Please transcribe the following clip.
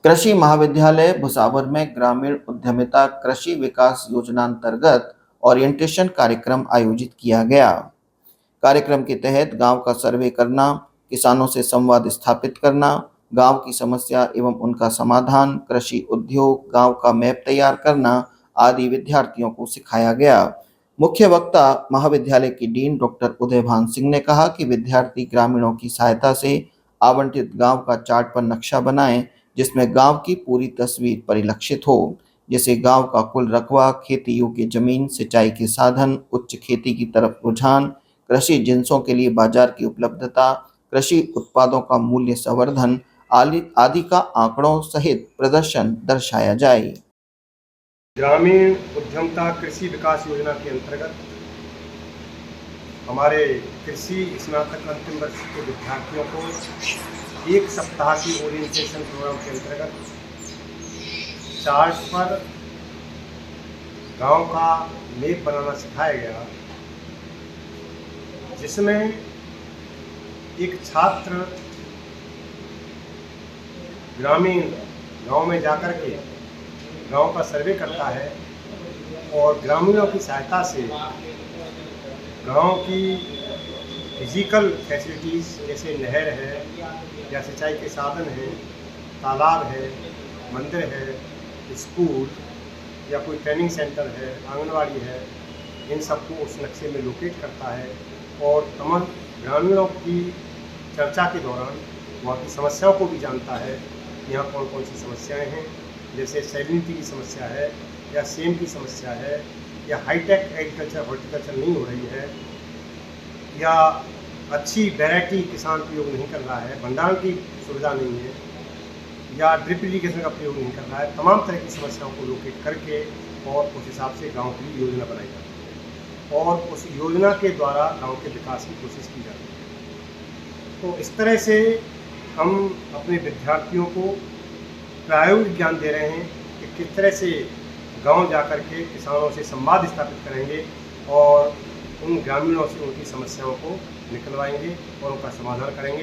कृषि महाविद्यालय भुसावर में ग्रामीण उद्यमिता कृषि विकास योजना अंतर्गत ओरिएंटेशन कार्यक्रम आयोजित किया गया। कार्यक्रम के तहत गांव का सर्वे करना, किसानों से संवाद स्थापित करना, गांव की समस्या एवं उनका समाधान, कृषि उद्योग, गांव का मैप तैयार करना आदि विद्यार्थियों को सिखाया गया। मुख्य वक्ता महाविद्यालय की डीन डॉक्टर उदयभान सिंह ने कहा कि विद्यार्थी ग्रामीणों की सहायता से आवंटित गांव का चार्ट पर नक्शा बनाएं, जिसमें गांव की पूरी तस्वीर परिलक्षित हो, जैसे गांव का कुल रकबा, खेती योग्य जमीन, सिंचाई के साधन, उच्च खेती की तरफ रुझान, कृषि जिन्सों के लिए बाजार की उपलब्धता, कृषि उत्पादों का मूल्य संवर्धन आदि का आंकड़ों सहित प्रदर्शन दर्शाया जाए। ग्रामीण उद्यमिता कृषि विकास योजना के अंतर्गत हमारे कृषि स्नातक अंतिम वर्ष के विद्यार्थियों को एक सप्ताह की ओरिएंटेशन प्रोग्राम के अंतर्गत चार्ट पर गांव का मैप बनाना सिखाया गया, जिसमें एक छात्र ग्रामीण गांव में जाकर के गांव का सर्वे करता है और ग्रामीणों की सहायता से गांव की फिजिकल फैसिलिटीज़ जैसे नहर है या सिंचाई के साधन हैं, तालाब है, मंदिर है, स्कूल या कोई ट्रेनिंग सेंटर है, आंगनवाड़ी है, इन सबको उस नक्शे में लोकेट करता है और तमाम ग्रामीणों की चर्चा के दौरान वहाँ की समस्याओं को भी जानता है। यहाँ कौन कौन सी समस्याएं हैं, जैसे सैलिनिटी की समस्या है या सेम की समस्या है या हाईटेक एग्रीकल्चर हॉर्टिकल्चर नहीं हो रही है या अच्छी वैरायटी किसान प्रयोग नहीं कर रहा है, भंडारण की सुविधा नहीं है या ड्रिप इरीगेशन का प्रयोग नहीं कर रहा है। तमाम तरह की समस्याओं को लोकेट करके और उस हिसाब से गांव की योजना बनाई जाती है और उस योजना के द्वारा गांव के विकास की कोशिश की जाती है। तो इस तरह से हम अपने विद्यार्थियों को प्रायोगिक ज्ञान दे रहे हैं कि किस तरह से गांव जाकर के किसानों से संवाद स्थापित करेंगे और उन ग्रामीणों से उनकी समस्याओं को निकलवाएंगे और उनका समाधान करेंगे।